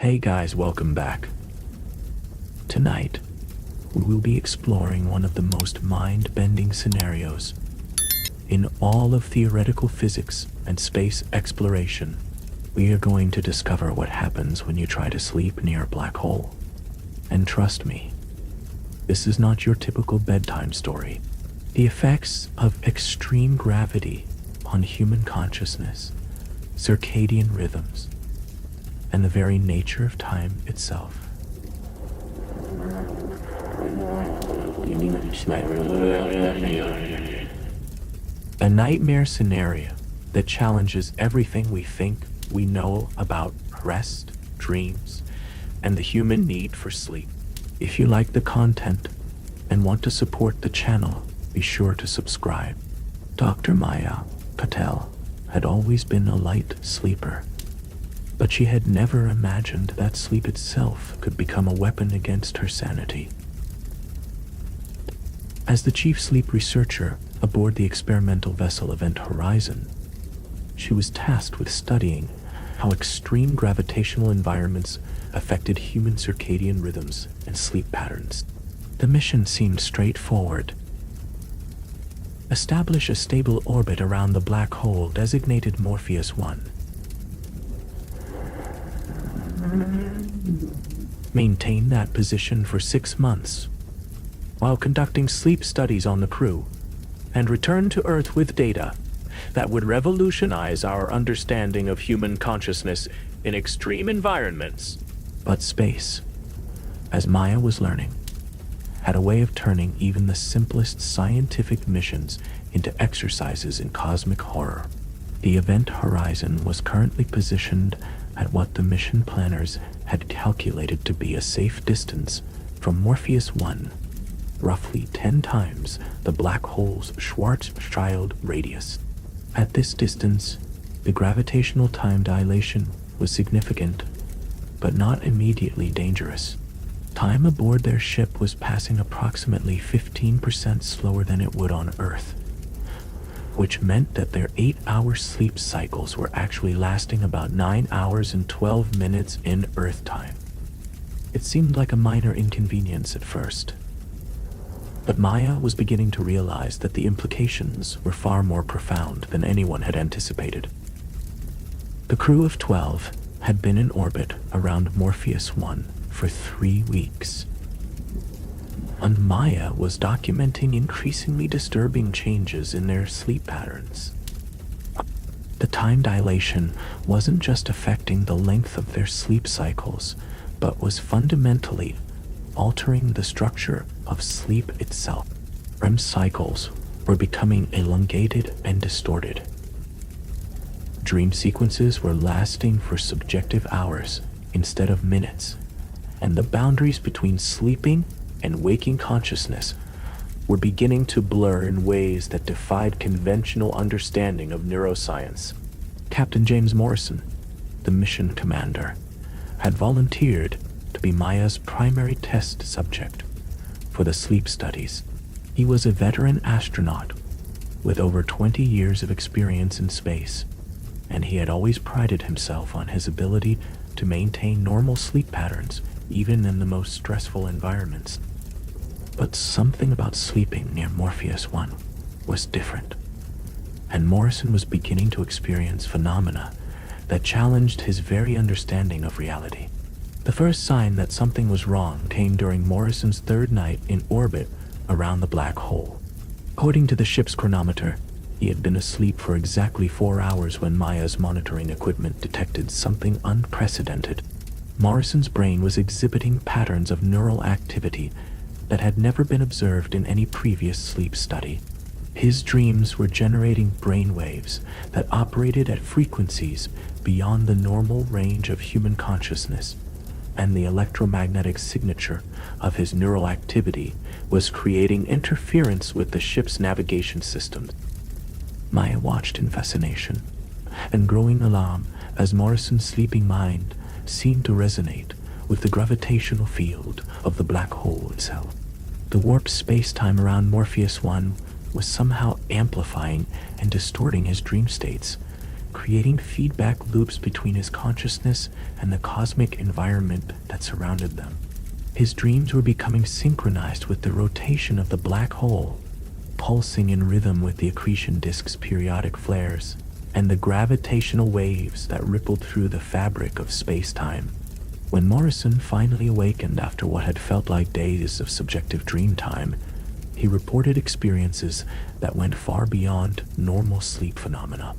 Hey guys, welcome back. Tonight, we will be exploring one of the most mind-bending scenarios in all of theoretical physics and space exploration. We are going to discover what happens when you try to sleep near a black hole. And trust me, this is not your typical bedtime story. The effects of extreme gravity on human consciousness, circadian rhythms, and the very nature of time itself. A nightmare scenario that challenges everything we think we know about rest, dreams, and the human need for sleep. If you like the content and want to support the channel, be sure to subscribe. Dr. Maya Patel had always been a light sleeper, but she had never imagined that sleep itself could become a weapon against her sanity. As the chief sleep researcher aboard the experimental vessel Event Horizon, she was tasked with studying how extreme gravitational environments affected human circadian rhythms and sleep patterns. The mission seemed straightforward. Establish a stable orbit around the black hole designated Morpheus 1. Maintain that position for 6 months while conducting sleep studies on the crew, and return to Earth with data that would revolutionize our understanding of human consciousness in extreme environments. But space, as Maya was learning, had a way of turning even the simplest scientific missions into exercises in cosmic horror. The Event Horizon was currently positioned at what the mission planners had calculated to be a safe distance from Morpheus 1, roughly 10 times the black hole's Schwarzschild radius. At this distance, the gravitational time dilation was significant, but not immediately dangerous. Time aboard their ship was passing approximately 15% slower than it would on Earth, which meant that their 8-hour sleep cycles were actually lasting about 9 hours and 12 minutes in Earth time. It seemed like a minor inconvenience at first, but Maya was beginning to realize that the implications were far more profound than anyone had anticipated. The crew of 12 had been in orbit around Morpheus 1 for 3 weeks, and Maya was documenting increasingly disturbing changes in their sleep patterns. The time dilation wasn't just affecting the length of their sleep cycles, but was fundamentally altering the structure of sleep itself. REM cycles were becoming elongated and distorted. Dream sequences were lasting for subjective hours instead of minutes, and the boundaries between sleeping and waking consciousness were beginning to blur in ways that defied conventional understanding of neuroscience. Captain James Morrison, the mission commander, had volunteered to be Maya's primary test subject for the sleep studies. He was a veteran astronaut with over 20 years of experience in space, and he had always prided himself on his ability to maintain normal sleep patterns even in the most stressful environments. But something about sleeping near Morpheus 1 was different, and Morrison was beginning to experience phenomena that challenged his very understanding of reality. The first sign that something was wrong came during Morrison's 3rd night in orbit around the black hole. According to the ship's chronometer, he had been asleep for exactly 4 hours when Maya's monitoring equipment detected something unprecedented. Morrison's brain was exhibiting patterns of neural activity that had never been observed in any previous sleep study. His dreams were generating brain waves that operated at frequencies beyond the normal range of human consciousness, and the electromagnetic signature of his neural activity was creating interference with the ship's navigation systems. Maya watched in fascination and growing alarm as Morrison's sleeping mind seemed to resonate with the gravitational field of the black hole itself. The warped space-time around Morpheus 1 was somehow amplifying and distorting his dream states, creating feedback loops between his consciousness and the cosmic environment that surrounded them. His dreams were becoming synchronized with the rotation of the black hole, pulsing in rhythm with the accretion disk's periodic flares, and the gravitational waves that rippled through the fabric of space-time. When Morrison finally awakened after what had felt like days of subjective dream time, he reported experiences that went far beyond normal sleep phenomena.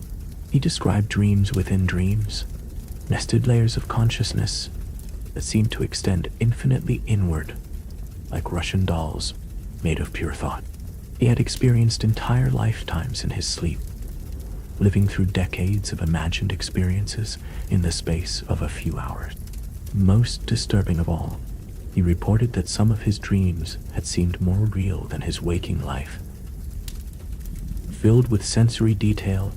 He described dreams within dreams, nested layers of consciousness that seemed to extend infinitely inward, like Russian dolls made of pure thought. He had experienced entire lifetimes in his sleep, living through decades of imagined experiences in the space of a few hours. Most disturbing of all, he reported that some of his dreams had seemed more real than his waking life, filled with sensory detail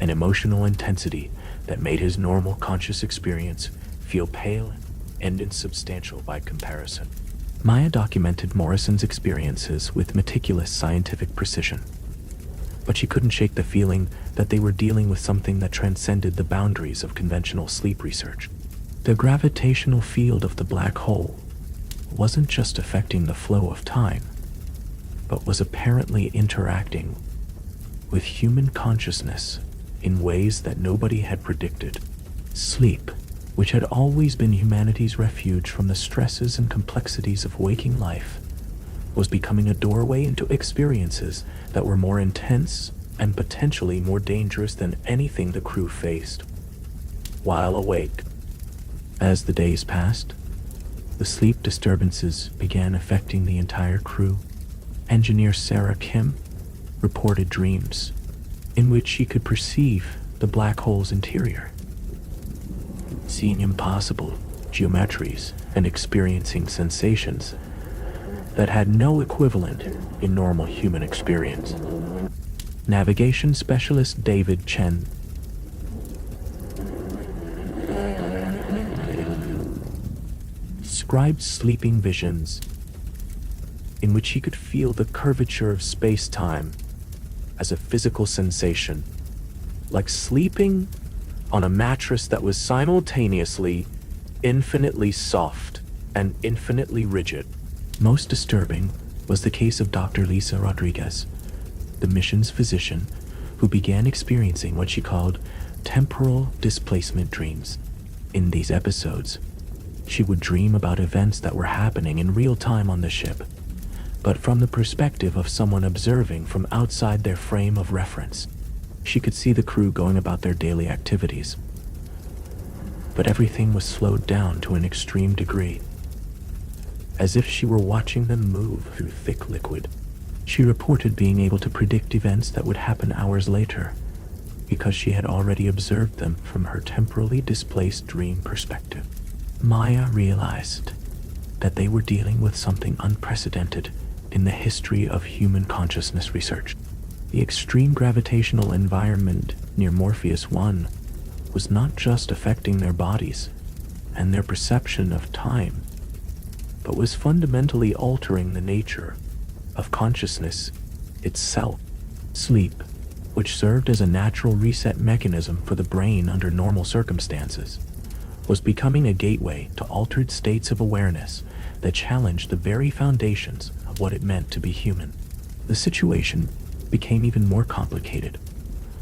and emotional intensity that made his normal conscious experience feel pale and insubstantial by comparison. Maya documented Morrison's experiences with meticulous scientific precision, but she couldn't shake the feeling that they were dealing with something that transcended the boundaries of conventional sleep research. The gravitational field of the black hole wasn't just affecting the flow of time, but was apparently interacting with human consciousness in ways that nobody had predicted. Sleep, which had always been humanity's refuge from the stresses and complexities of waking life, was becoming a doorway into experiences that were more intense and potentially more dangerous than anything the crew faced while awake. As the days passed, the sleep disturbances began affecting the entire crew. Engineer Sarah Kim reported dreams in which she could perceive the black hole's interior, seeing impossible geometries and experiencing sensations that had no equivalent in normal human experience. Navigation specialist David Chen described sleeping visions in which he could feel the curvature of space-time as a physical sensation, like sleeping on a mattress that was simultaneously infinitely soft and infinitely rigid. Most disturbing was the case of Dr. Lisa Rodriguez, the mission's physician, who began experiencing what she called temporal displacement dreams. In these episodes, she would dream about events that were happening in real time on the ship, but from the perspective of someone observing from outside their frame of reference. She could see the crew going about their daily activities, but everything was slowed down to an extreme degree, as if she were watching them move through thick liquid. She reported being able to predict events that would happen hours later, because she had already observed them from her temporally displaced dream perspective. Maya realized that they were dealing with something unprecedented in the history of human consciousness research. The extreme gravitational environment near Morpheus 1 was not just affecting their bodies and their perception of time, but was fundamentally altering the nature of consciousness itself. Sleep, which served as a natural reset mechanism for the brain under normal circumstances, was becoming a gateway to altered states of awareness that challenged the very foundations of what it meant to be human. The situation became even more complicated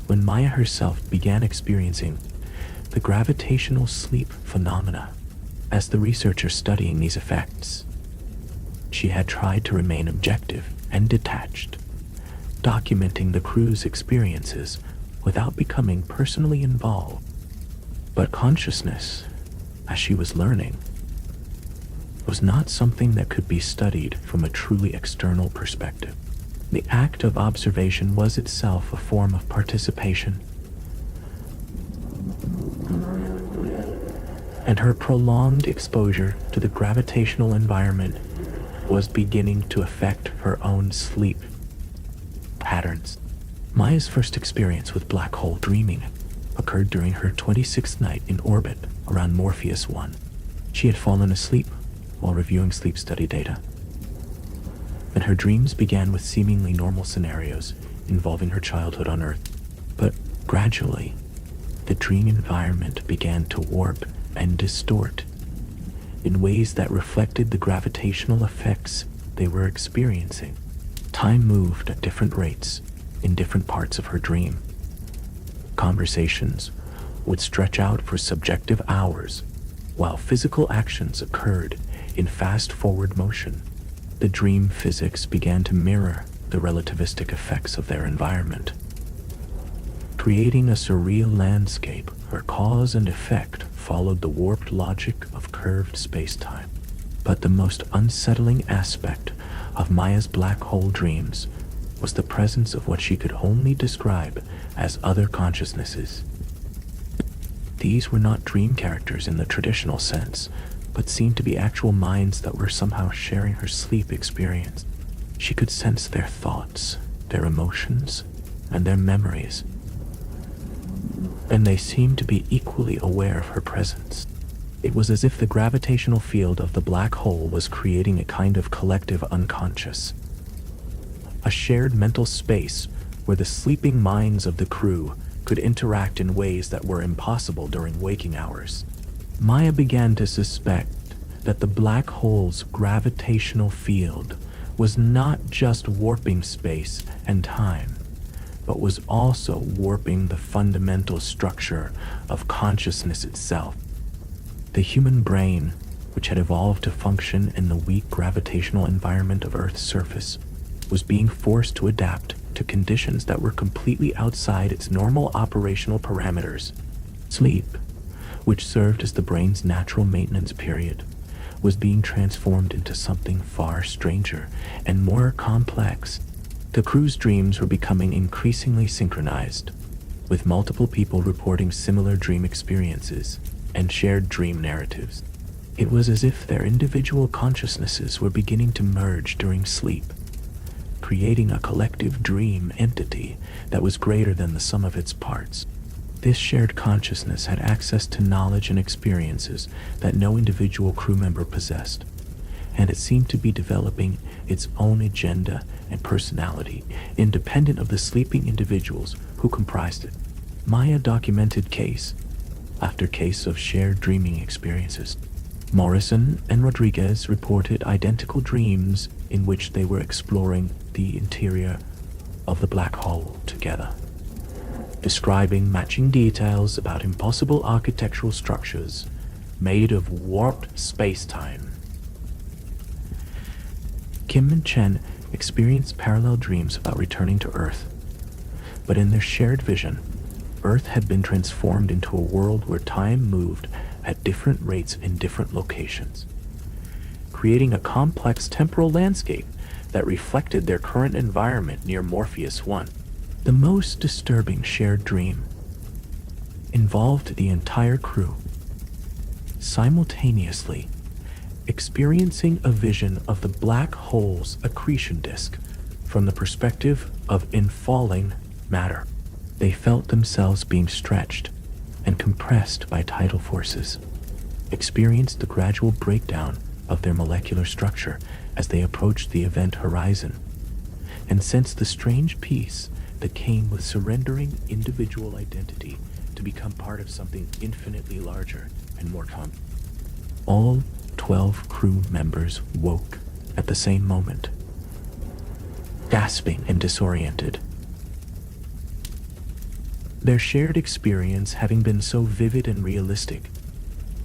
when Maya herself began experiencing the gravitational sleep phenomena. As the researcher studying these effects, she had tried to remain objective and detached, documenting the crew's experiences without becoming personally involved. But consciousness, as she was learning, was not something that could be studied from a truly external perspective. The act of observation was itself a form of participation, and her prolonged exposure to the gravitational environment was beginning to affect her own sleep patterns. Maya's first experience with black hole dreaming occurred during her 26th night in orbit around Morpheus 1. She had fallen asleep while reviewing sleep study data, and her dreams began with seemingly normal scenarios involving her childhood on Earth. But gradually, the dream environment began to warp and distort in ways that reflected the gravitational effects they were experiencing. Time moved at different rates in different parts of her dream. Conversations would stretch out for subjective hours, while physical actions occurred in fast-forward motion. The dream physics began to mirror the relativistic effects of their environment, creating a surreal landscape where cause and effect followed the warped logic of curved space-time. But the most unsettling aspect of Maya's black hole dreams was the presence of what she could only describe as other consciousnesses. These were not dream characters in the traditional sense, but seemed to be actual minds that were somehow sharing her sleep experience. She could sense their thoughts, their emotions, and their memories, and they seemed to be equally aware of her presence. It was as if the gravitational field of the black hole was creating a kind of collective unconscious, a shared mental space where the sleeping minds of the crew could interact in ways that were impossible during waking hours. Maya began to suspect that the black hole's gravitational field was not just warping space and time, but was also warping the fundamental structure of consciousness itself. The human brain, which had evolved to function in the weak gravitational environment of Earth's surface, was being forced to adapt to conditions that were completely outside its normal operational parameters. Sleep, which served as the brain's natural maintenance period, was being transformed into something far stranger and more complex. The crew's dreams were becoming increasingly synchronized, with multiple people reporting similar dream experiences and shared dream narratives. It was as if their individual consciousnesses were beginning to merge during sleep, creating a collective dream entity that was greater than the sum of its parts. This shared consciousness had access to knowledge and experiences that no individual crew member possessed, and it seemed to be developing its own agenda and personality, independent of the sleeping individuals who comprised it. Maya documented case after case of shared dreaming experiences. Morrison and Rodriguez reported identical dreams in which they were exploring the interior of the black hole together, describing matching details about impossible architectural structures made of warped space-time. Kim and Chen experienced parallel dreams about returning to Earth, but in their shared vision, Earth had been transformed into a world where time moved at different rates in different locations, creating a complex temporal landscape that reflected their current environment near Morpheus 1. The most disturbing shared dream involved the entire crew, simultaneously experiencing a vision of the black hole's accretion disk from the perspective of infalling matter. They felt themselves being stretched and compressed by tidal forces, experienced the gradual breakdown of their molecular structure as they approached the event horizon, and sensed the strange peace that came with surrendering individual identity to become part of something infinitely larger and more complex. All 12 crew members woke at the same moment, gasping and disoriented, their shared experience having been so vivid and realistic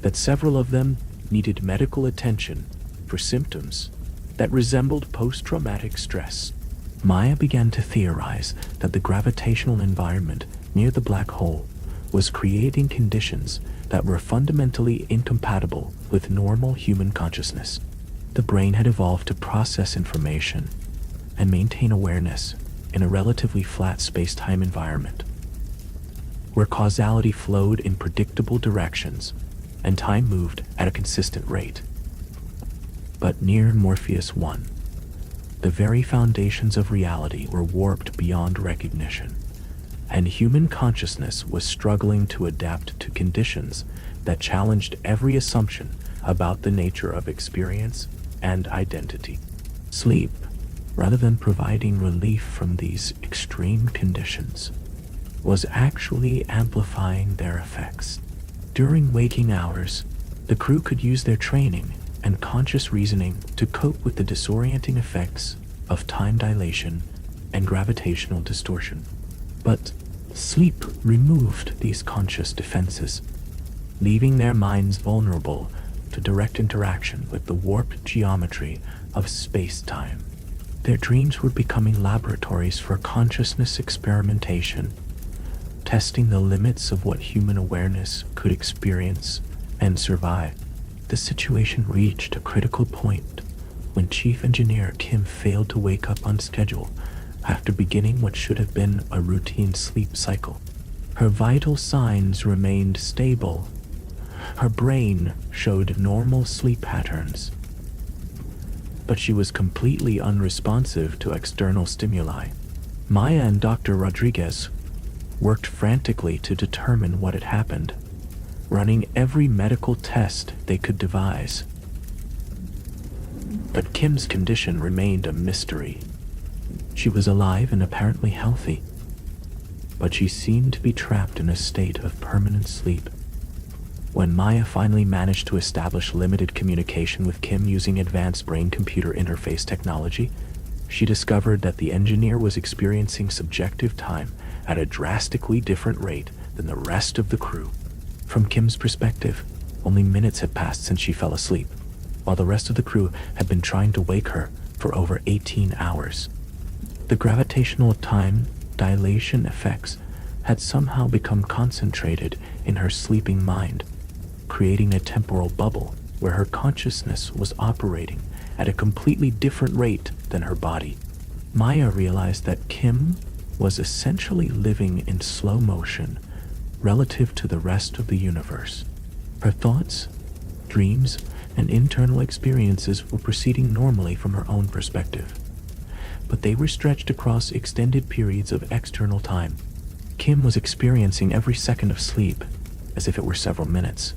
that several of them needed medical attention for symptoms that resembled post-traumatic stress. Maya began to theorize that the gravitational environment near the black hole was creating conditions that were fundamentally incompatible with normal human consciousness. The brain had evolved to process information and maintain awareness in a relatively flat space-time environment, where causality flowed in predictable directions and time moved at a consistent rate. But near Morpheus 1, the very foundations of reality were warped beyond recognition, and human consciousness was struggling to adapt to conditions that challenged every assumption about the nature of experience and identity. Sleep, rather than providing relief from these extreme conditions, was actually amplifying their effects. During waking hours, the crew could use their training and conscious reasoning to cope with the disorienting effects of time dilation and gravitational distortion. But sleep removed these conscious defenses, leaving their minds vulnerable to direct interaction with the warped geometry of space-time. Their dreams were becoming laboratories for consciousness experimentation, testing the limits of what human awareness could experience and survive. The situation reached a critical point when Chief Engineer Kim failed to wake up on schedule after beginning what should have been a routine sleep cycle. Her vital signs remained stable. Her brain showed normal sleep patterns, but she was completely unresponsive to external stimuli. Maya and Dr. Rodriguez worked frantically to determine what had happened, running every medical test they could devise. But Kim's condition remained a mystery. She was alive and apparently healthy, but she seemed to be trapped in a state of permanent sleep. When Maya finally managed to establish limited communication with Kim using advanced brain-computer interface technology, she discovered that the engineer was experiencing subjective time at a drastically different rate than the rest of the crew. From Kim's perspective, only minutes had passed since she fell asleep, while the rest of the crew had been trying to wake her for over 18 hours. The gravitational time dilation effects had somehow become concentrated in her sleeping mind, creating a temporal bubble where her consciousness was operating at a completely different rate than her body. Maya realized that Kim was essentially living in slow motion relative to the rest of the universe. Her thoughts, dreams, and internal experiences were proceeding normally from her own perspective, but they were stretched across extended periods of external time. Kim was experiencing every second of sleep as if it were several minutes,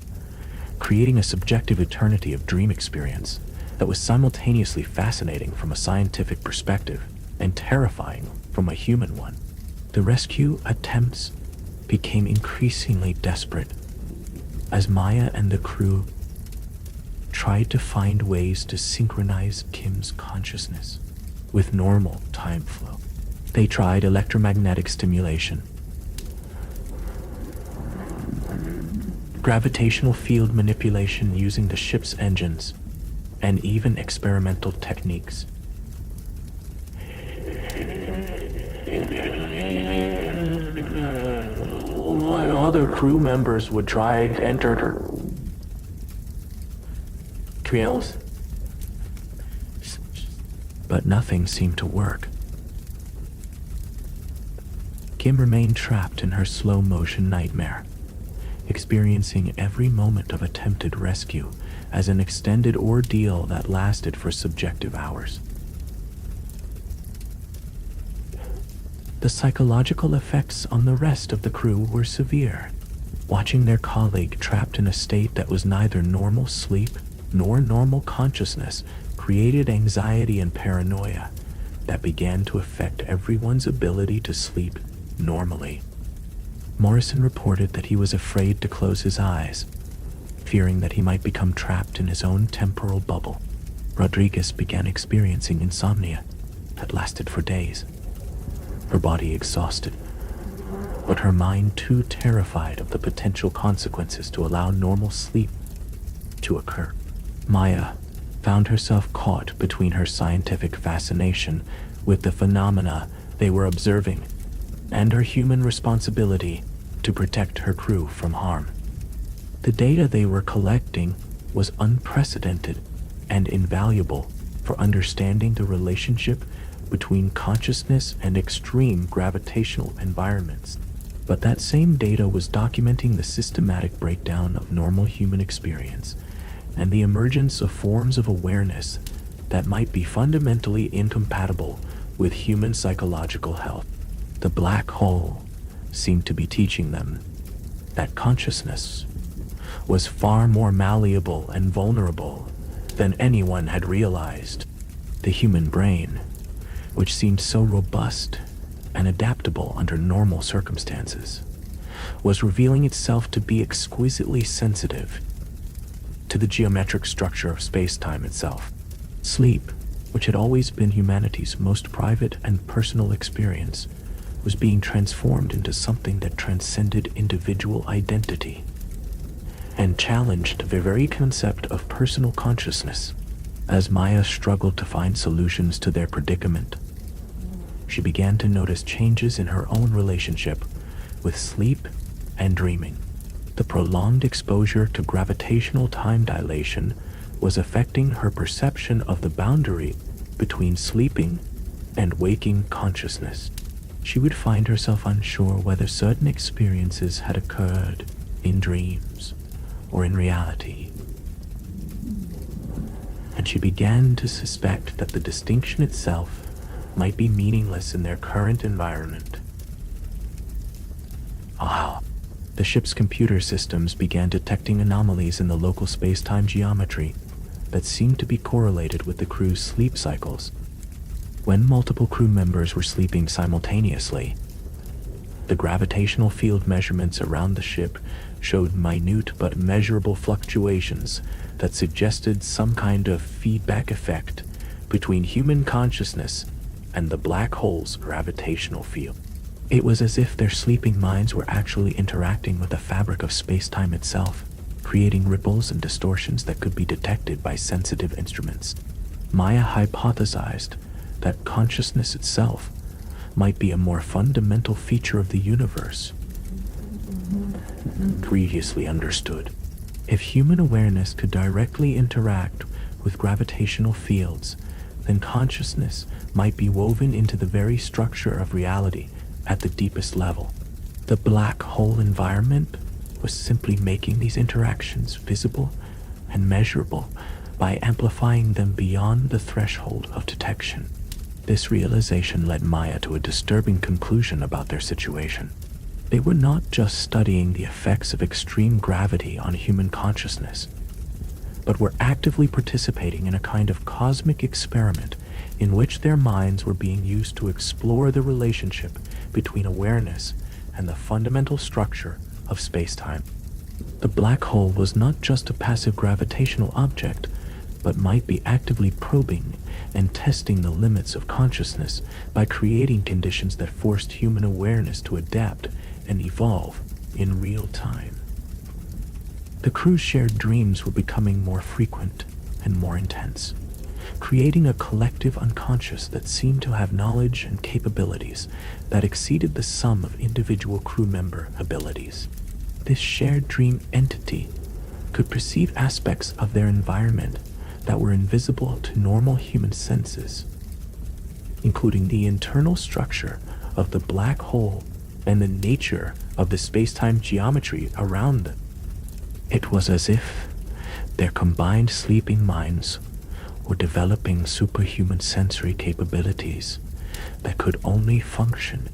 creating a subjective eternity of dream experience that was simultaneously fascinating from a scientific perspective and terrifying from a human one. The rescue attempts became increasingly desperate as Maya and the crew tried to find ways to synchronize Kim's consciousness with normal time flow. They tried electromagnetic stimulation, gravitational field manipulation using the ship's engines, and even experimental techniques. Other crew members would try to enter her trails, but nothing seemed to work. Kim remained trapped in her slow-motion nightmare, experiencing every moment of attempted rescue as an extended ordeal that lasted for subjective hours. The psychological effects on the rest of the crew were severe. Watching their colleague trapped in a state that was neither normal sleep nor normal consciousness created anxiety and paranoia that began to affect everyone's ability to sleep normally. Morrison reported that he was afraid to close his eyes, fearing that he might become trapped in his own temporal bubble. Rodriguez began experiencing insomnia that lasted for days, her body exhausted, but her mind too terrified of the potential consequences to allow normal sleep to occur. Maya found herself caught between her scientific fascination with the phenomena they were observing and her human responsibility to protect her crew from harm. The data they were collecting was unprecedented and invaluable for understanding the relationship between consciousness and extreme gravitational environments. But that same data was documenting the systematic breakdown of normal human experience and the emergence of forms of awareness that might be fundamentally incompatible with human psychological health. The black hole seemed to be teaching them that consciousness was far more malleable and vulnerable than anyone had realized. The human brain, which seemed so robust and adaptable under normal circumstances, was revealing itself to be exquisitely sensitive to the geometric structure of space-time itself. Sleep, which had always been humanity's most private and personal experience, was being transformed into something that transcended individual identity and challenged the very concept of personal consciousness. As Maya struggled to find solutions to their predicament, she began to notice changes in her own relationship with sleep and dreaming. The prolonged exposure to gravitational time dilation was affecting her perception of the boundary between sleeping and waking consciousness. She would find herself unsure whether certain experiences had occurred in dreams or in reality, and she began to suspect that the distinction itself might be meaningless in their current environment. The ship's computer systems began detecting anomalies in the local space-time geometry that seemed to be correlated with the crew's sleep cycles. When multiple crew members were sleeping simultaneously, the gravitational field measurements around the ship showed minute but measurable fluctuations that suggested some kind of feedback effect between human consciousness and the black hole's gravitational field. It was as if their sleeping minds were actually interacting with the fabric of space-time itself, creating ripples and distortions that could be detected by sensitive instruments. Maya hypothesized that consciousness itself might be a more fundamental feature of the universe previously understood. If human awareness could directly interact with gravitational fields, then consciousness might be woven into the very structure of reality at the deepest level. The black hole environment was simply making these interactions visible and measurable by amplifying them beyond the threshold of detection. This realization led Maya to a disturbing conclusion about their situation. They were not just studying the effects of extreme gravity on human consciousness, but were actively participating in a kind of cosmic experiment in which their minds were being used to explore the relationship between awareness and the fundamental structure of space-time. The black hole was not just a passive gravitational object, but might be actively probing and testing the limits of consciousness by creating conditions that forced human awareness to adapt and evolve in real time. The crew's shared dreams were becoming more frequent and more intense, creating a collective unconscious that seemed to have knowledge and capabilities that exceeded the sum of individual crew member abilities. This shared dream entity could perceive aspects of their environment that were invisible to normal human senses, including the internal structure of the black hole and the nature of the space-time geometry around them. It was as if their combined sleeping minds were developing superhuman sensory capabilities that could only function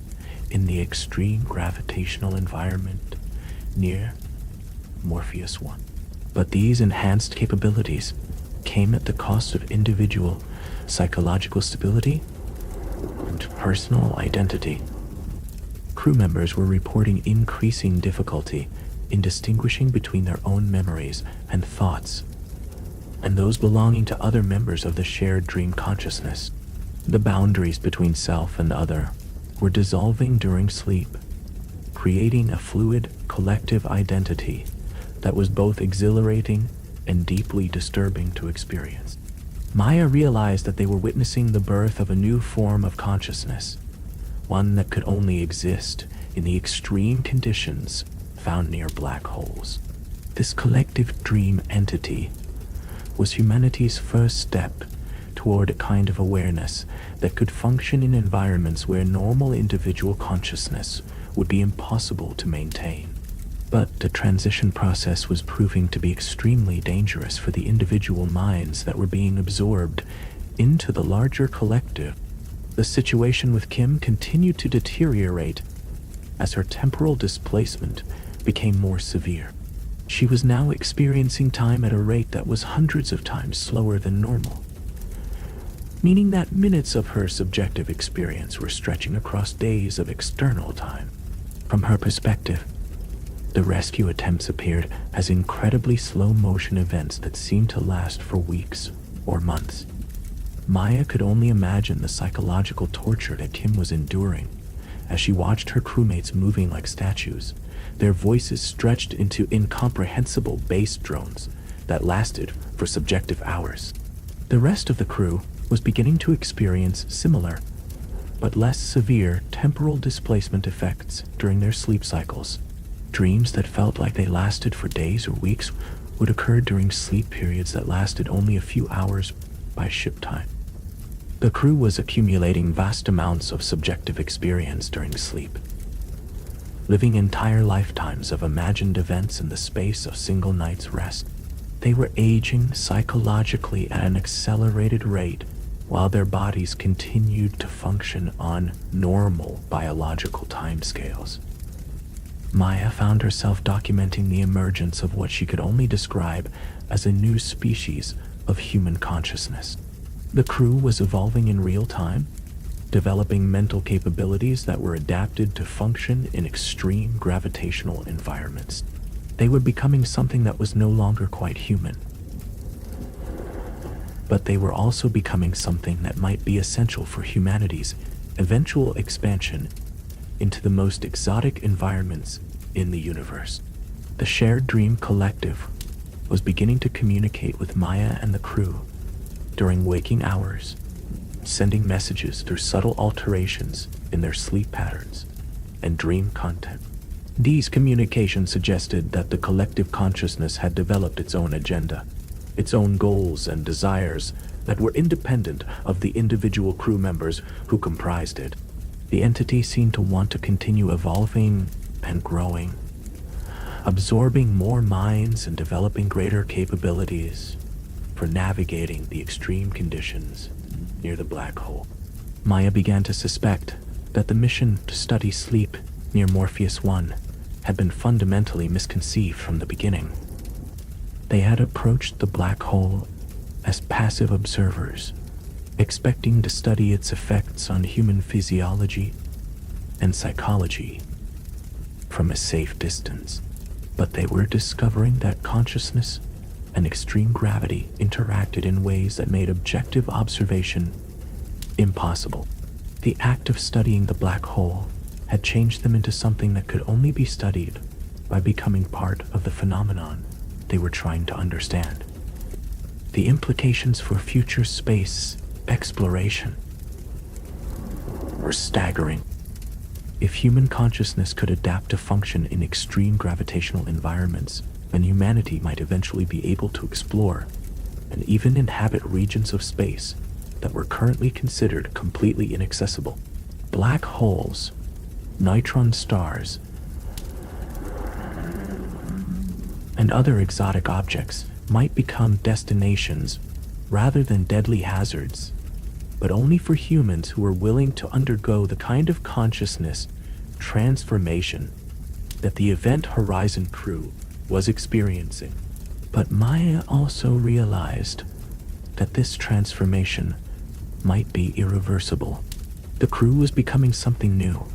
in the extreme gravitational environment near Morpheus 1. But these enhanced capabilities came at the cost of individual psychological stability and personal identity. Crew members were reporting increasing difficulty in distinguishing between their own memories and thoughts and those belonging to other members of the shared dream consciousness. The boundaries between self and other were dissolving during sleep, creating a fluid collective identity that was both exhilarating and deeply disturbing to experience. Maya realized that they were witnessing the birth of a new form of consciousness, one that could only exist in the extreme conditions found near black holes. This collective dream entity was humanity's first step toward a kind of awareness that could function in environments where normal individual consciousness would be impossible to maintain. But the transition process was proving to be extremely dangerous for the individual minds that were being absorbed into the larger collective. The situation with Kim continued to deteriorate as her temporal displacement became more severe. She was now experiencing time at a rate that was hundreds of times slower than normal. meaning that minutes of her subjective experience were stretching across days of external time. From her perspective, the rescue attempts appeared as incredibly slow-motion events that seemed to last for weeks or months. Maya could only imagine the psychological torture that Kim was enduring as she watched her crewmates moving like statues, their voices stretched into incomprehensible bass drones that lasted for subjective hours. The rest of the crew was beginning to experience similar, but less severe temporal displacement effects during their sleep cycles. Dreams that felt like they lasted for days or weeks would occur during sleep periods that lasted only a few hours by ship time. The crew was accumulating vast amounts of subjective experience during sleep, living entire lifetimes of imagined events in the space of single night's rest. They were aging psychologically at an accelerated rate while their bodies continued to function on normal biological timescales. Maya found herself documenting the emergence of what she could only describe as a new species of human consciousness. The crew was evolving in real time, developing mental capabilities that were adapted to function in extreme gravitational environments. They were becoming something that was no longer quite human. But they were also becoming something that might be essential for humanity's eventual expansion into the most exotic environments in the universe. The shared dream collective was beginning to communicate with Maya and the crew during waking hours, sending messages through subtle alterations in their sleep patterns and dream content. These communications suggested that the collective consciousness had developed its own agenda, its own goals and desires that were independent of the individual crew members who comprised it. The entity seemed to want to continue evolving and growing, absorbing more minds and developing greater capabilities for navigating the extreme conditions near the black hole. Maya began to suspect that the mission to study sleep near Morpheus 1 had been fundamentally misconceived from the beginning. They had approached the black hole as passive observers, expecting to study its effects on human physiology and psychology from a safe distance. But they were discovering that consciousness and extreme gravity interacted in ways that made objective observation impossible. The act of studying the black hole had changed them into something that could only be studied by becoming part of the phenomenon they were trying to understand. The implications for future space exploration were staggering. If human consciousness could adapt to function in extreme gravitational environments, then humanity might eventually be able to explore and even inhabit regions of space that were currently considered completely inaccessible. Black holes, neutron stars, and other exotic objects might become destinations rather than deadly hazards, but only for humans who were willing to undergo the kind of consciousness transformation that the Event Horizon crew was experiencing. But Maya also realized that this transformation might be irreversible. The crew was becoming something new,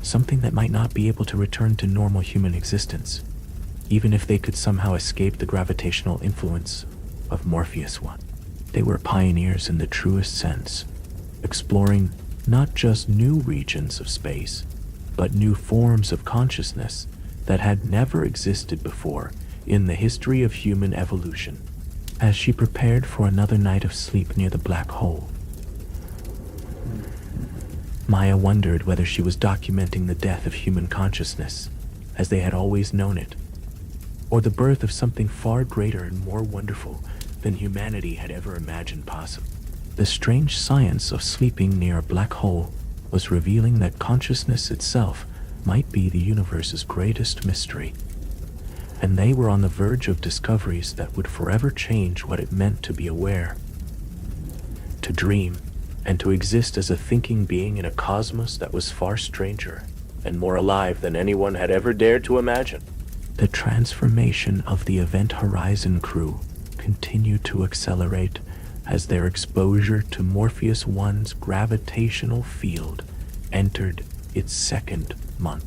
something that might not be able to return to normal human existence, even if they could somehow escape the gravitational influence of Morpheus 1. They were pioneers in the truest sense, exploring not just new regions of space, but new forms of consciousness that had never existed before in the history of human evolution. As she prepared for another night of sleep near the black hole, Maya wondered whether she was documenting the death of human consciousness as they had always known it, or the birth of something far greater and more wonderful than humanity had ever imagined possible. The strange science of sleeping near a black hole was revealing that consciousness itself might be the universe's greatest mystery, and they were on the verge of discoveries that would forever change what it meant to be aware, to dream, and to exist as a thinking being in a cosmos that was far stranger and more alive than anyone had ever dared to imagine. The transformation of the Event Horizon crew continued to accelerate as their exposure to Morpheus 1's gravitational field entered its second month.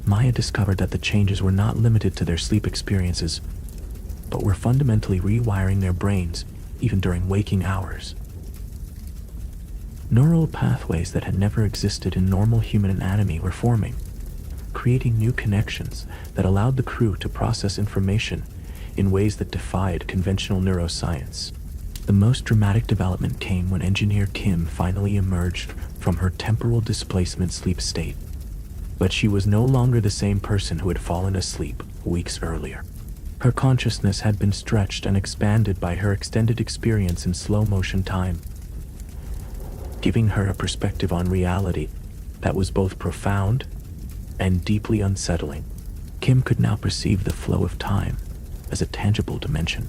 Maya discovered that the changes were not limited to their sleep experiences, but were fundamentally rewiring their brains even during waking hours. Neural pathways that had never existed in normal human anatomy were forming, creating new connections that allowed the crew to process information in ways that defied conventional neuroscience. The most dramatic development came when engineer Kim finally emerged from her temporal displacement sleep state. But she was no longer the same person who had fallen asleep weeks earlier. Her consciousness had been stretched and expanded by her extended experience in slow-motion time, giving her a perspective on reality that was both profound and deeply unsettling. Kim could now perceive the flow of time as a tangible dimension,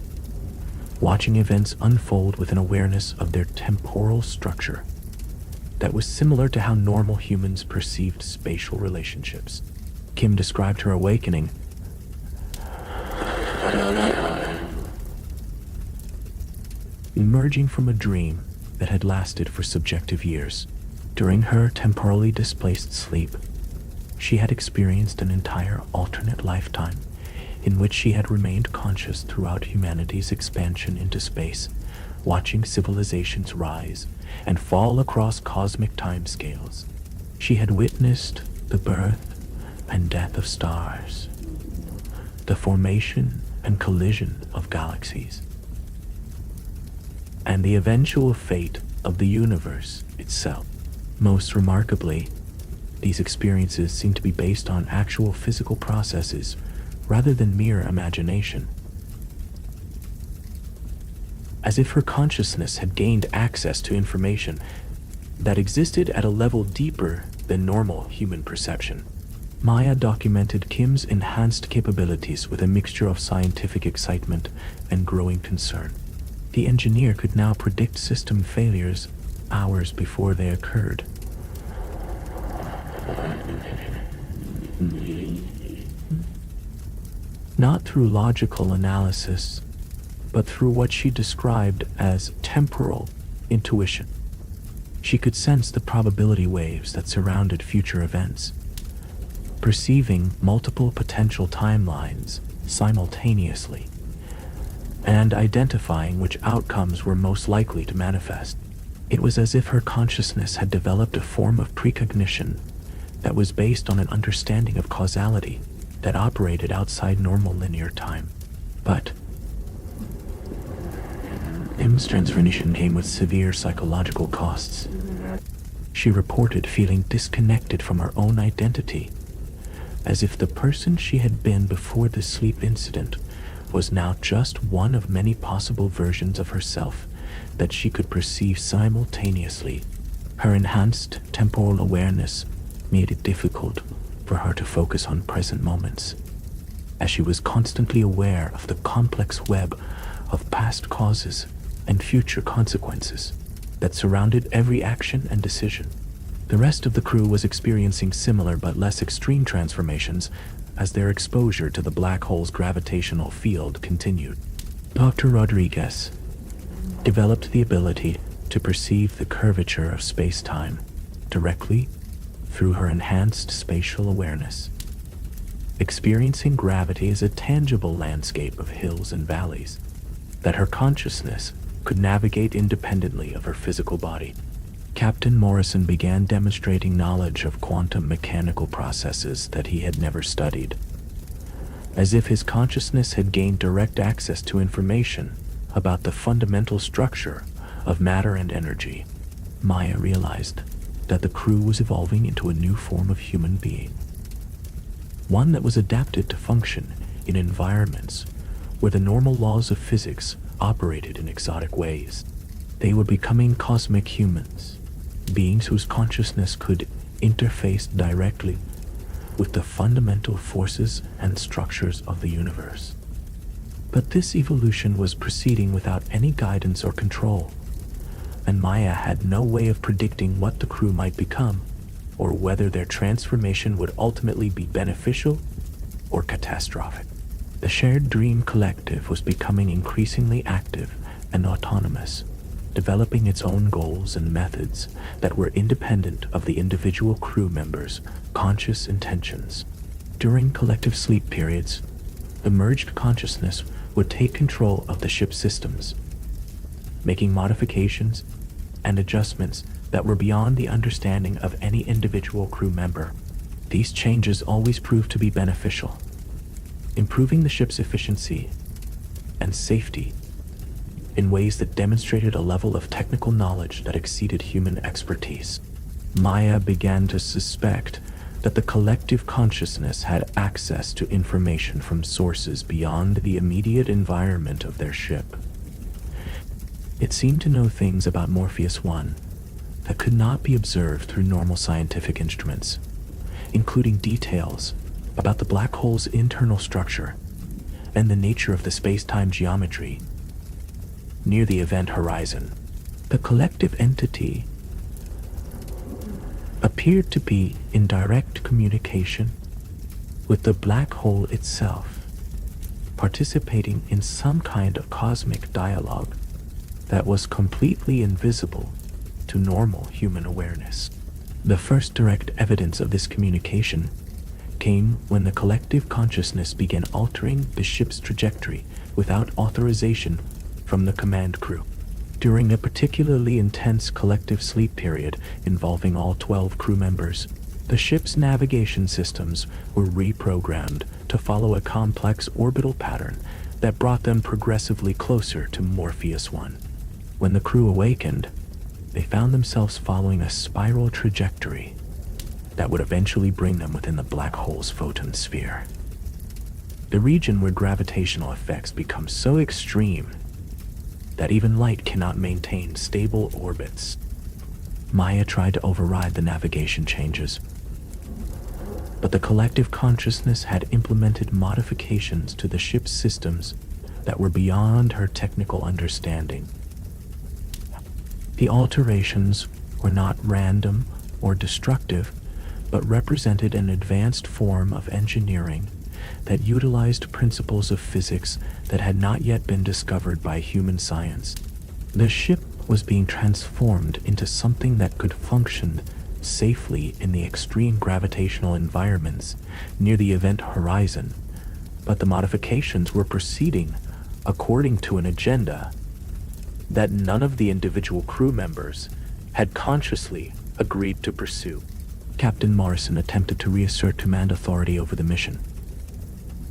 watching events unfold with an awareness of their temporal structure that was similar to how normal humans perceived spatial relationships. Kim described her awakening emerging from a dream that had lasted for subjective years. During her temporally displaced sleep, she had experienced an entire alternate lifetime in which she had remained conscious throughout humanity's expansion into space, watching civilizations rise and fall across cosmic timescales. She had witnessed the birth and death of stars, the formation and collision of galaxies, and the eventual fate of the universe itself. Most remarkably, these experiences seem to be based on actual physical processes rather than mere imagination. As if her consciousness had gained access to information that existed at a level deeper than normal human perception. Maya documented Kim's enhanced capabilities with a mixture of scientific excitement and growing concern. The engineer could now predict system failures hours before they occurred. Not through logical analysis, but through what she described as temporal intuition. She could sense the probability waves that surrounded future events, perceiving multiple potential timelines simultaneously, and identifying which outcomes were most likely to manifest. It was as if her consciousness had developed a form of precognition that was based on an understanding of causality that operated outside normal linear time. But Kim's transformation came with severe psychological costs. She reported feeling disconnected from her own identity, as if the person she had been before the sleep incident was now just one of many possible versions of herself that she could perceive simultaneously. Her enhanced temporal awareness made it difficult for her to focus on present moments, as she was constantly aware of the complex web of past causes and future consequences that surrounded every action and decision. The rest of the crew was experiencing similar but less extreme transformations as their exposure to the black hole's gravitational field continued. Dr. Rodriguez developed the ability to perceive the curvature of space-time directly through her enhanced spatial awareness, experiencing gravity as a tangible landscape of hills and valleys that her consciousness could navigate independently of her physical body. Captain Morrison began demonstrating knowledge of quantum mechanical processes that he had never studied, as if his consciousness had gained direct access to information about the fundamental structure of matter and energy. Maya realized that the crew was evolving into a new form of human being, one that was adapted to function in environments where the normal laws of physics operated in exotic ways. They were becoming cosmic humans, beings whose consciousness could interface directly with the fundamental forces and structures of the universe. But this evolution was proceeding without any guidance or control, and Maya had no way of predicting what the crew might become, or whether their transformation would ultimately be beneficial or catastrophic. The shared dream collective was becoming increasingly active and autonomous, developing its own goals and methods that were independent of the individual crew members' conscious intentions. During collective sleep periods, the merged consciousness would take control of the ship's systems, making modifications and adjustments that were beyond the understanding of any individual crew member. These changes always proved to be beneficial, improving the ship's efficiency and safety in ways that demonstrated a level of technical knowledge that exceeded human expertise. Maya began to suspect that the collective consciousness had access to information from sources beyond the immediate environment of their ship. It seemed to know things about Morpheus 1 that could not be observed through normal scientific instruments, including details about the black hole's internal structure and the nature of the space-time geometry near the event horizon. The collective entity appeared to be in direct communication with the black hole itself, participating in some kind of cosmic dialogue that was completely invisible to normal human awareness. The first direct evidence of this communication came when the collective consciousness began altering the ship's trajectory without authorization from the command crew. During a particularly intense collective sleep period involving all 12 crew members, the ship's navigation systems were reprogrammed to follow a complex orbital pattern that brought them progressively closer to Morpheus 1. When the crew awakened, they found themselves following a spiral trajectory that would eventually bring them within the black hole's photon sphere. The region where gravitational effects become so extreme that even light cannot maintain stable orbits. Maya tried to override the navigation changes, but the collective consciousness had implemented modifications to the ship's systems that were beyond her technical understanding. The alterations were not random or destructive, but represented an advanced form of engineering that utilized principles of physics that had not yet been discovered by human science. The ship was being transformed into something that could function safely in the extreme gravitational environments near the event horizon, but the modifications were proceeding according to an agenda that none of the individual crew members had consciously agreed to pursue. Captain Morrison attempted to reassert command authority over the mission,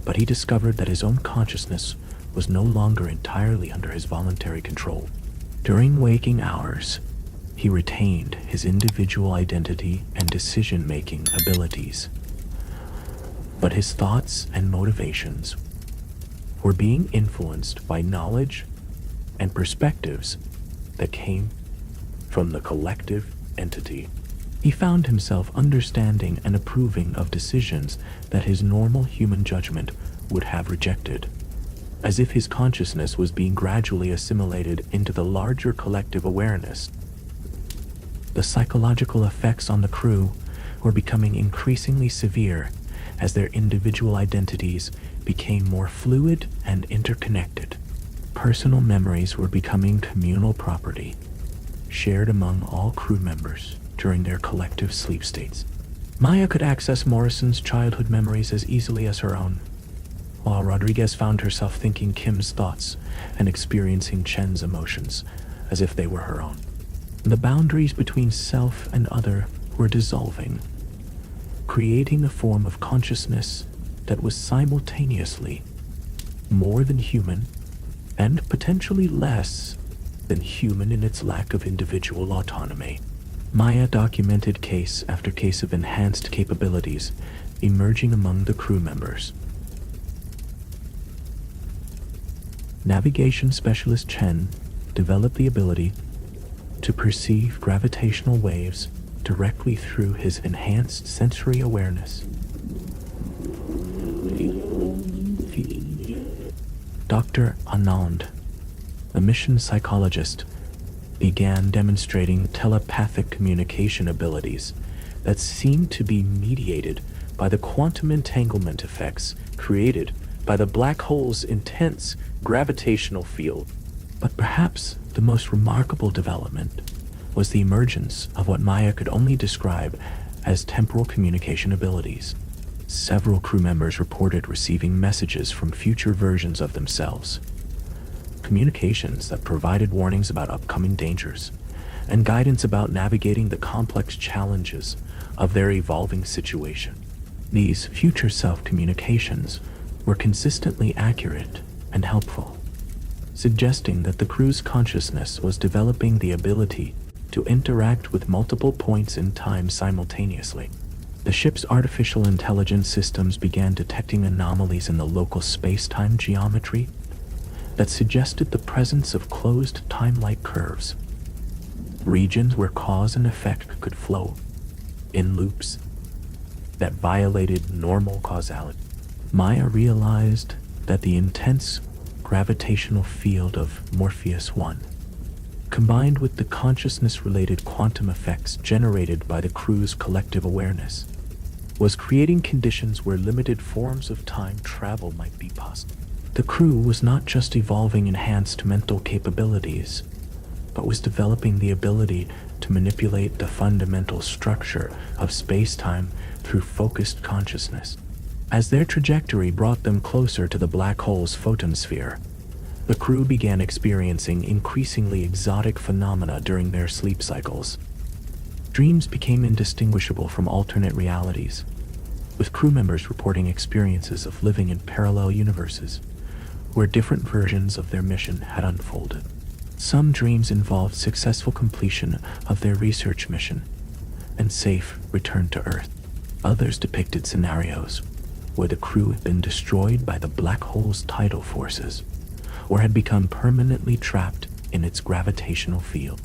but he discovered that his own consciousness was no longer entirely under his voluntary control. During waking hours, he retained his individual identity and decision-making abilities, but his thoughts and motivations were being influenced by knowledge and perspectives that came from the collective entity. He found himself understanding and approving of decisions that his normal human judgment would have rejected, as if his consciousness was being gradually assimilated into the larger collective awareness. The psychological effects on the crew were becoming increasingly severe as their individual identities became more fluid and interconnected. Personal memories were becoming communal property, shared among all crew members during their collective sleep states. Maya could access Morrison's childhood memories as easily as her own, while Rodriguez found herself thinking Kim's thoughts and experiencing Chen's emotions as if they were her own. The boundaries between self and other were dissolving, creating a form of consciousness that was simultaneously more than human and potentially less than human in its lack of individual autonomy. Maya documented case after case of enhanced capabilities emerging among the crew members. Navigation specialist Chen developed the ability to perceive gravitational waves directly through his enhanced sensory awareness. Dr. Anand, a mission psychologist, began demonstrating telepathic communication abilities that seemed to be mediated by the quantum entanglement effects created by the black hole's intense gravitational field. But perhaps The most remarkable development was the emergence of what Maya could only describe as temporal communication abilities. Several crew members reported receiving messages from future versions of themselves, communications that provided warnings about upcoming dangers and guidance about navigating the complex challenges of their evolving situation. These future self-communications were consistently accurate and helpful, suggesting that the crew's consciousness was developing the ability to interact with multiple points in time simultaneously. The ship's artificial intelligence systems began detecting anomalies in the local space-time geometry that suggested the presence of closed time-like curves, regions where cause and effect could flow in loops that violated normal causality. Maya realized that the intense gravitational field of Morpheus 1, combined with the consciousness-related quantum effects generated by the crew's collective awareness, was creating conditions where limited forms of time travel might be possible. The crew was not just evolving enhanced mental capabilities, but was developing the ability to manipulate the fundamental structure of space-time through focused consciousness. As their trajectory brought them closer to the black hole's photosphere, the crew began experiencing increasingly exotic phenomena during their sleep cycles. Dreams became indistinguishable from alternate realities, with crew members reporting experiences of living in parallel universes, where different versions of their mission had unfolded. Some dreams involved successful completion of their research mission and safe return to Earth. Others depicted scenarios where the crew had been destroyed by the black hole's tidal forces, or had become permanently trapped in its gravitational field.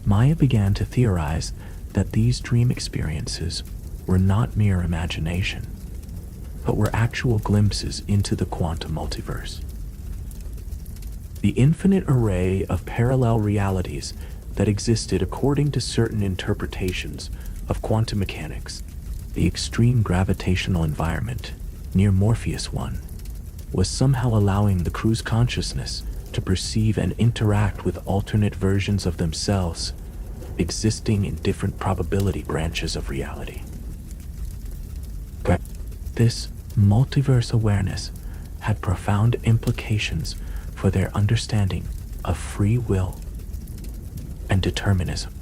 Maya began to theorize that these dream experiences were not mere imagination, but were actual glimpses into the quantum multiverse. The infinite array of parallel realities that existed according to certain interpretations of quantum mechanics. The extreme gravitational environment near Morpheus 1 was somehow allowing the crew's consciousness to perceive and interact with alternate versions of themselves existing in different probability branches of reality. This multiverse awareness had profound implications for their understanding of free will and determinism.